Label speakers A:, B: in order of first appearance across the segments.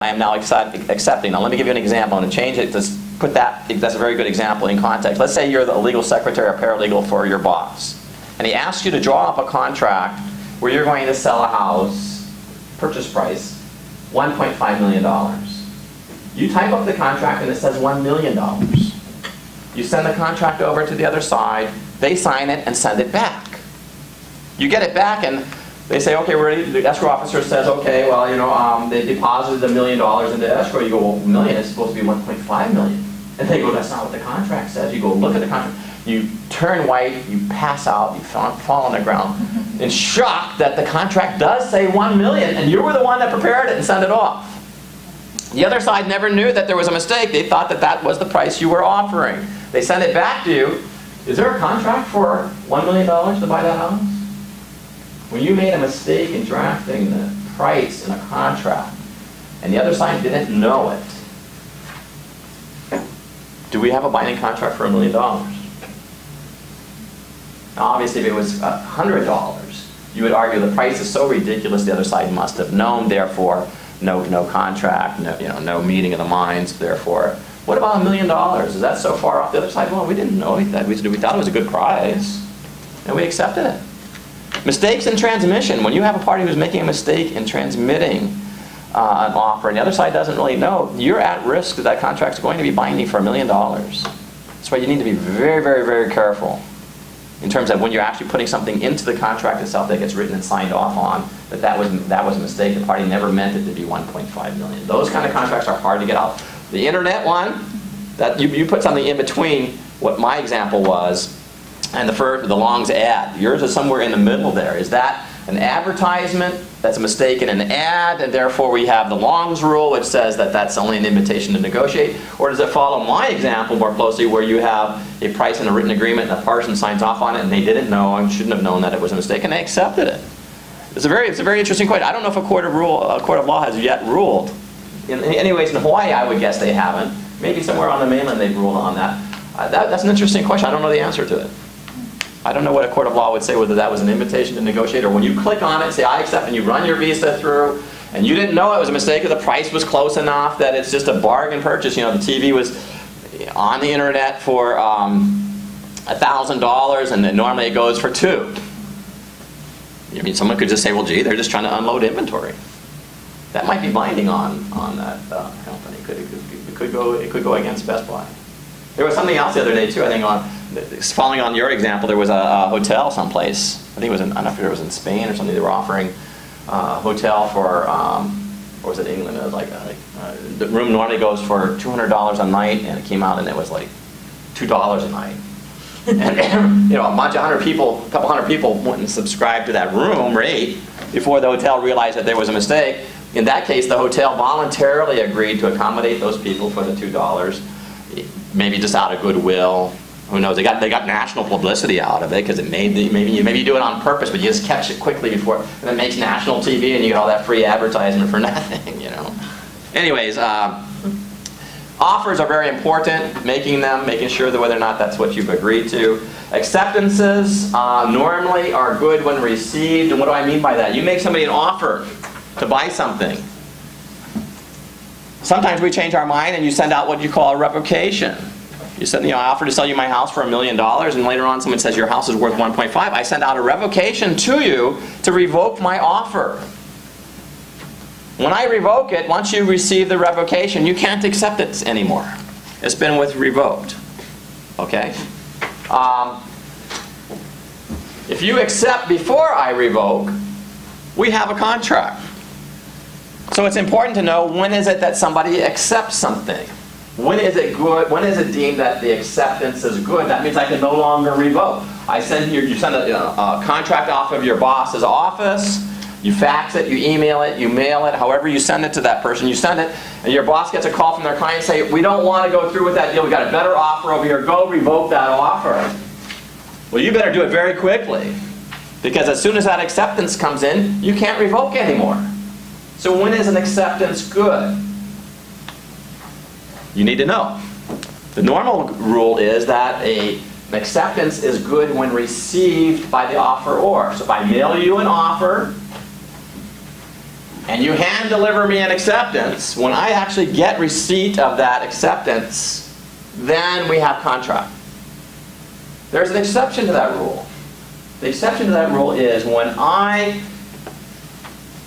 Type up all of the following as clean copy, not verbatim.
A: I am now accepting. Now let me give you an example. I'm going to change it to put that, that's a very good example in context. Let's say you're the legal secretary or paralegal for your boss. And he asks you to draw up a contract where you're going to sell a house, purchase price, $1.5 million. You type up the contract and it says $1 million. You send the contract over to the other side, they sign it and send it back. You get it back and they say, okay, we're ready. The escrow officer says, okay, well, you know, they deposited $1 million into escrow. You go, well, $1 million is supposed to be $1.5 million. And they go, that's not what the contract says. You go, look at the contract. You turn white, you pass out, you fall on the ground in shock that the contract does say $1 million and you were the one that prepared it and sent it off. The other side never knew that there was a mistake. They thought that that was the price you were offering. They sent it back to you. Is there a contract for $1 million to buy that house? When you made a mistake in drafting the price in a contract and the other side didn't know it, do we have a binding contract for $1 million? Now obviously if it was $100, you would argue the price is so ridiculous the other side must have known, therefore no contract, no meeting of the minds, therefore. What about $1 million? Is that so far off the other side? Well, we didn't know that. We thought it was a good price and we accepted it. Mistakes in transmission. When you have a party who's making a mistake in transmitting an offer and the other side doesn't really know, you're at risk that that contract's going to be binding for $1 million. That's why you need to be very, very, very careful in terms of when you're actually putting something into the contract itself that gets written and signed off on, that was a mistake. The party never meant it to be $1.5 million. Those kind of contracts are hard to get out. The internet one, that you put something in between what my example was and the Long's ad. Yours is somewhere in the middle there. Is that an advertisement that's a mistake in an ad, and therefore we have the Long's rule, which says that that's only an invitation to negotiate? Or does it follow my example more closely, where you have a price and a written agreement and a person signs off on it and they didn't know and shouldn't have known that it was a mistake and they accepted it? It's a very interesting question. I don't know if a court of law has yet ruled. Anyways, in Hawaii, I would guess they haven't. Maybe somewhere on the mainland they've ruled on that. That's an interesting question. I don't know the answer to it. I don't know what a court of law would say, whether that was an invitation to negotiate, or when you click on it, say I accept, and you run your visa through, and you didn't know it was a mistake, or the price was close enough that it's just a bargain purchase. You know, the TV was on the internet for $1,000, and then normally it goes for $2,000. I mean, someone could just say, well, gee, they're just trying to unload inventory. That might be binding on that company. It could go against Best Buy. There was something else the other day too. I think following on your example, there was a hotel someplace. I think it was I don't know if it was in Spain or something. They were offering a hotel for, or was it England? It was like the room normally goes for $200 a night, and it came out and it was like $2 a night. And you know, a couple hundred people went and subscribed to that room rate before the hotel realized that there was a mistake. In that case, the hotel voluntarily agreed to accommodate those people for the $2, maybe just out of goodwill. Who knows? They got national publicity out of it, because it maybe you do it on purpose, but you just catch it quickly before, and it makes national TV, and you get all that free advertisement for nothing. You know. Anyways, offers are very important. Making sure that whether or not that's what you've agreed to. Acceptances normally are good when received, and what do I mean by that? You make somebody an offer to buy something. Sometimes we change our mind and you send out what you call a revocation. You send the offer to sell you my house for $1 million, and later on someone says your house is worth 1.5. I send out a revocation to you to revoke my offer. When I revoke it, once you receive the revocation, you can't accept it anymore. It's been revoked. Okay? If you accept before I revoke, we have a contract. So it's important to know, when is it that somebody accepts something? When is it good? When is it deemed that the acceptance is good? That means I can no longer revoke. You send a contract off of your boss's office, you fax it, you email it, you mail it, however you send it to that person, you send it, and your boss gets a call from their client saying, we don't want to go through with that deal, we got a better offer over here, go revoke that offer. Well, you better do it very quickly, because as soon as that acceptance comes in, you can't revoke anymore. So when is an acceptance good? You need to know. The normal rule is that an acceptance is good when received by the offeror. So if I mail you an offer, and you hand deliver me an acceptance, when I actually get receipt of that acceptance, then we have contract. There's an exception to that rule. The exception to that rule is when I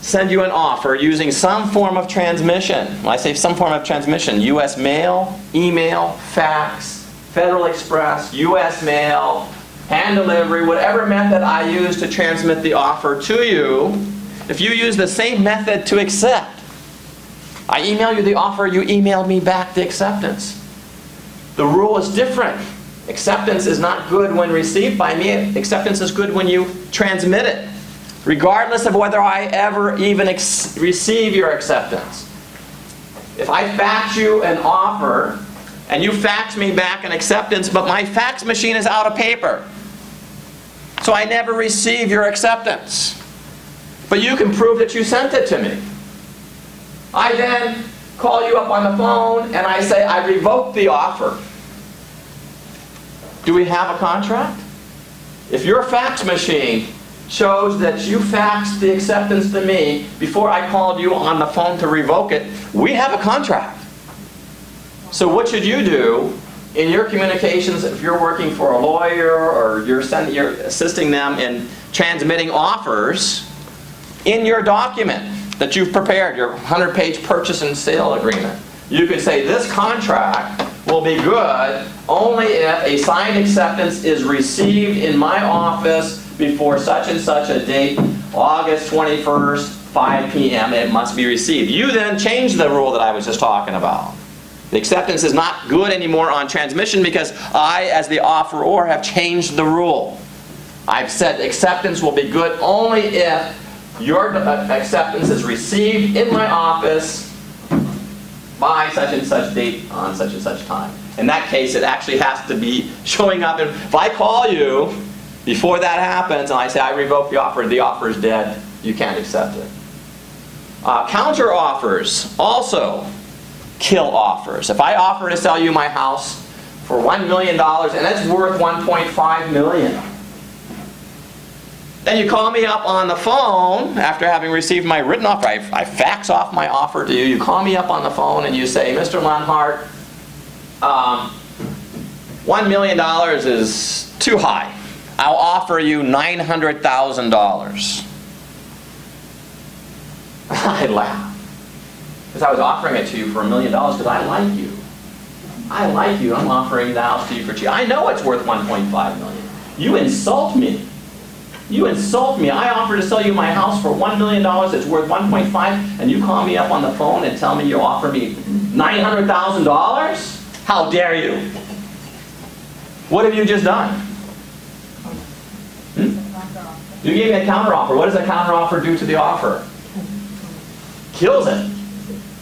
A: send you an offer using some form of transmission. When I say some form of transmission, U.S. mail, email, fax, Federal Express, U.S. mail, hand delivery, whatever method I use to transmit the offer to you, if you use the same method to accept, I email you the offer, you email me back the acceptance. The rule is different. Acceptance is not good when received by me. Acceptance is good when you transmit it, regardless of whether I ever even receive your acceptance. If I fax you an offer, and you fax me back an acceptance, but my fax machine is out of paper, so I never receive your acceptance, but you can prove that you sent it to me. I then call you up on the phone, and I say, I revoke the offer. Do we have a contract? If your fax machine shows that you faxed the acceptance to me before I called you on the phone to revoke it, we have a contract. So what should you do in your communications if you're working for a lawyer or you're assisting them in transmitting offers? In your document that you've prepared, your 100-page purchase and sale agreement, you could say this contract will be good only if a signed acceptance is received in my office before such and such a date, August 21st, 5 p.m. It must be received. You then change the rule that I was just talking about. The acceptance is not good anymore on transmission because I, as the offeror, have changed the rule. I've said acceptance will be good only if your acceptance is received in my office by such and such date on such and such time. In that case, it actually has to be showing up. And if I call you before that happens and I say, I revoke the offer is dead, you can't accept it. Counter offers also kill offers. If I offer to sell you my house for $1 million and it's worth $1.5 million, then you call me up on the phone after having received my written offer. I fax off my offer to you. You call me up on the phone and you say, Mr. Lenhart, $1 million is too high. I'll offer you $900,000. I laugh. Because I was offering it to you for $1 million because I like you. I like you. I'm offering the house to you for cheap. I know it's worth $1.5 million. You insult me. You insult me. I offer to sell you my house for $1 million. It's worth $1.5, and you call me up on the phone and tell me you offer me $900,000? How dare you? What have you just done? You gave me a counteroffer. What does a counteroffer do to the offer? Kills it.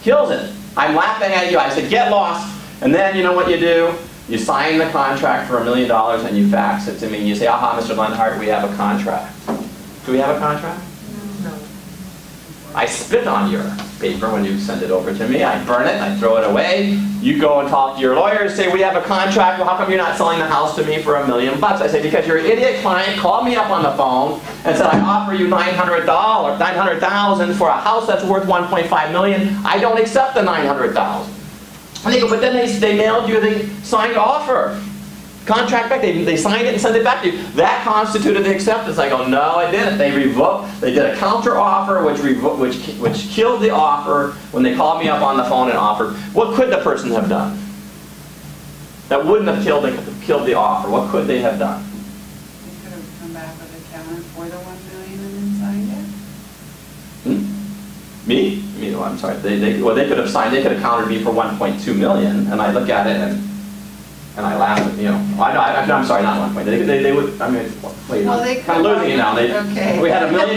A: Kills it. I'm laughing at you. I said, get lost. And then you know what you do? You sign the contract for $1 million and you fax it to me and you say, aha, Mr. Lenhart, we have a contract. Do we have a contract? No. I spit on your paper when you send it over to me. I burn it, I throw it away. You go and talk to your lawyer and say, we have a contract. Well, how come you're not selling the house to me for $1 million? I say, because your idiot client called me up on the phone and said, I offer you $900,000 for a house that's worth $1.5 million. I don't accept the $900,000. And they go, but then they mailed you the signed offer. Contract back, they signed it and sent it back to you. That constituted the acceptance. I go, no, it didn't. They revoked. They did a counter offer which killed the offer when they called me up on the phone and offered. What could the person have done? That wouldn't have killed the offer. What could they have done?
B: They could have come back with a counter for the $1 million and then signed it.
A: Me? Oh, I'm sorry. They could have signed. They could have countered me for $1.2 million, and I look at it and I laugh at, you know. I'm sorry, not 1 point. They would. I mean, wait.
B: Well,
A: I'm kind of losing it now.
B: Okay.
A: We had $1 million.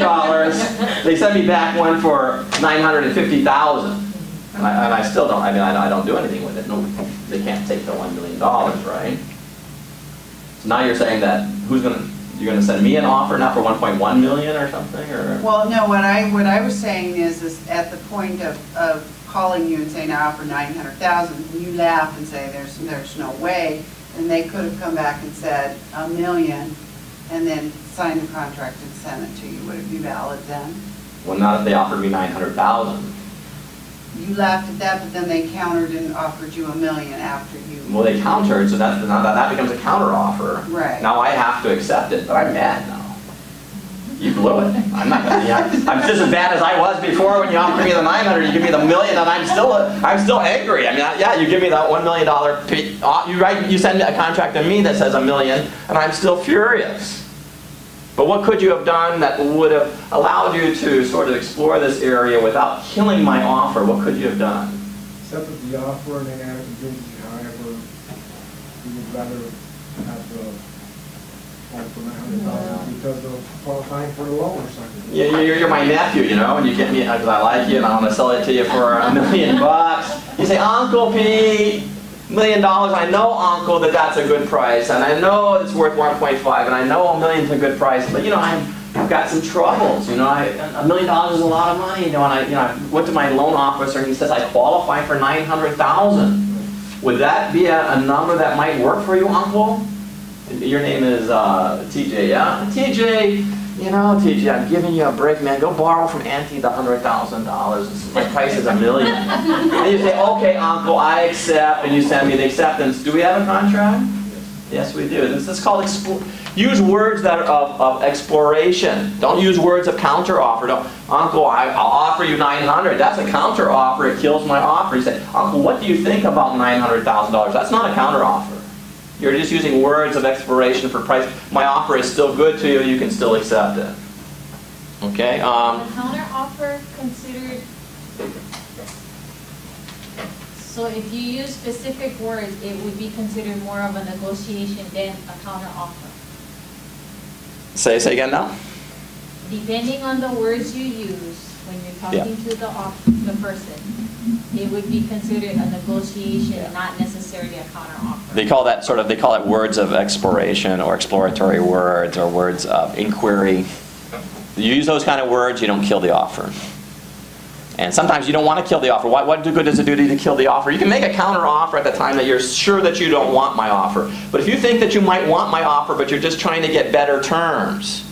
A: They sent me back one for $950,000, and I still don't. I mean, I don't do anything with it. No, they can't take the $1 million, right? So now you're saying that you're going to send me an offer now for $1.1 million or something, or?
B: Well, no. What I was saying is at the point of calling you and saying I offer $900,000, you laugh and say there's no way, and they could have come back and said $1 million, and then signed the contract and sent it to you. Would it be valid then?
A: Well, not if they offered me 900,000.
B: You laughed at that, but then they countered and offered you $1 million after you.
A: Well, they countered, so that becomes a counter offer.
B: Right.
A: Now I have to accept it, but I'm mad now. You blew it. I'm not gonna. I'm just as bad as I was before when you offered me the 900. You give me the $1 million, and I'm still angry. I mean, yeah, you give me that $1 million. You send a contract to me that says $1 million, and I'm still furious. But what could you have done that would have allowed you to sort of explore this area without killing my offer? What could you have done?
C: Accepted the offer and then added contingency. However, we would rather have the home for 900,000 because of qualifying for the loan or something.
A: Yeah, you're my nephew, you know, and you get me because I like you and I want to sell it to you for $1 million. You say, Uncle Pete, $1 million. I know, Uncle, that's a good price, and I know it's worth 1.5, and I know $1 million's a good price, but you know, I've got some troubles. You know, $1 million is a lot of money. You know, and I went to my loan officer, and he says I qualify for 900,000. Would that be a number that might work for you, Uncle? Your name is TJ, yeah? TJ. You know, TJ, I'm giving you a break, man. Go borrow from Auntie the $100,000. My price is $1 million. And you say, okay, Uncle, I accept, and you send me the acceptance. Do we have a contract? Yes, we do. This is called use words that are of exploration. Don't use words of counteroffer. Don't, Uncle, I'll offer you 900. That's a counteroffer. It kills my offer. You say, Uncle, what do you think about $900,000? That's not a counteroffer. You're just using words of exploration for price. My offer is still good to you. You can still accept it. Okay.
D: The counter offer considered. So if you use specific words, it would be considered more of a negotiation than a counter offer.
A: Say again now.
D: Depending on the words you use when you're talking to the person, it would be considered a negotiation, not necessarily a counter offer.
A: They call it words of exploration or exploratory words or words of inquiry. You use those kind of words, you don't kill the offer. And sometimes you don't want to kill the offer. What good does it do to kill the offer? You can make a counter offer at the time that you're sure that you don't want my offer. But if you think that you might want my offer, but you're just trying to get better terms.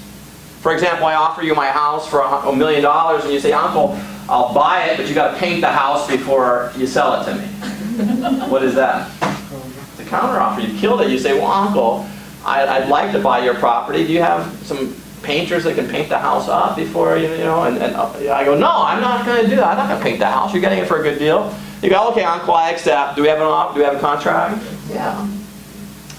A: For example, I offer you my house for $1 million, and you say, Uncle, I'll buy it, but you got to paint the house before you sell it to me. What is that? It's a counter offer. You killed it. You say, well, Uncle, I'd like to buy your property. Do you have some painters that can paint the house up before you know? And I go, no, I'm not going to do that. I'm not going to paint the house. You're getting it for a good deal. You go, okay, Uncle, I accept. Do we have an offer? Do we have a contract? Yeah.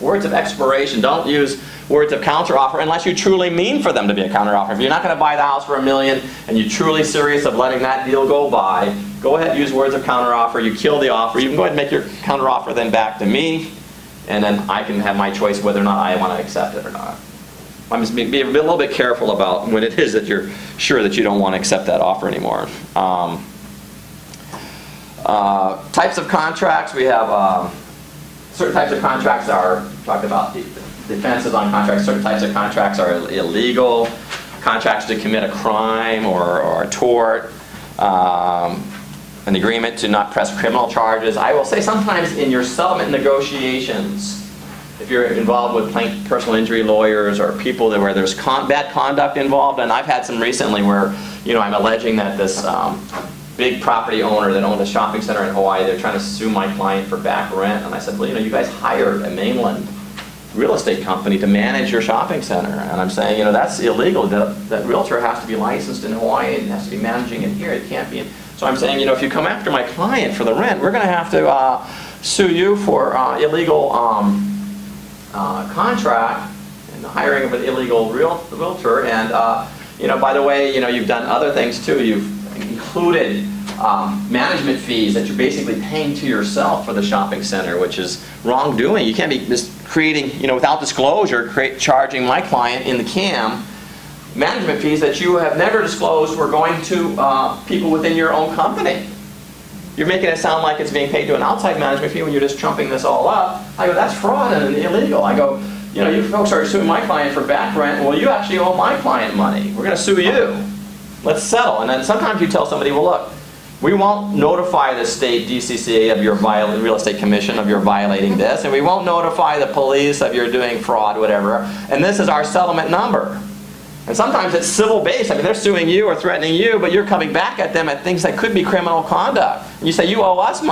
A: Words of exploration. Don't use words of counteroffer unless you truly mean for them to be a counteroffer. If you're not going to buy the house for $1 million and you're truly serious of letting that deal go by, go ahead and use words of counteroffer. You kill the offer. You can go ahead and make your counteroffer then back to me, and then I can have my choice whether or not I want to accept it or not. I must be a little bit careful about when it is that you're sure that you don't want to accept that offer anymore. Types of contracts. We have certain types of contracts are talked about. Defenses on contracts. Certain types of contracts are illegal. Contracts to commit a crime or a tort. An agreement to not press criminal charges. I will say sometimes in your settlement negotiations, if you're involved with personal injury lawyers or people where there's bad conduct involved, and I've had some recently where, you know, I'm alleging that this big property owner that owned a shopping center in Hawaii, they're trying to sue my client for back rent, and I said, well, you know, you guys hired a mainland real estate company to manage your shopping center, and I'm saying, you know, that's illegal. That realtor has to be licensed in Hawaii and has to be managing it here. It can't be. So I'm saying, you know, if you come after my client for the rent, we're going to have to sue you for illegal contract and the hiring of an illegal realtor. And you know, by the way, you know, you've done other things too. You've included management fees that you're basically paying to yourself for the shopping center, which is wrongdoing. You can't be just creating, you know, without disclosure, charging my client in the CAM management fees that you have never disclosed were going to people within your own company. You're making it sound like it's being paid to an outside management fee when you're just trumping this all up. I go, that's fraud and illegal. I go, you know, you folks are suing my client for back rent. Well, you actually owe my client money. We're going to sue you. Let's settle. And then sometimes you tell somebody, well, look, we won't notify the state DCCA of your real estate commission of your violating this, and we won't notify the police of your doing fraud, whatever. And this is our settlement number. And sometimes it's civil based. I mean, they're suing you or threatening you, but you're coming back at them at things that could be criminal conduct. And you say, you owe us money.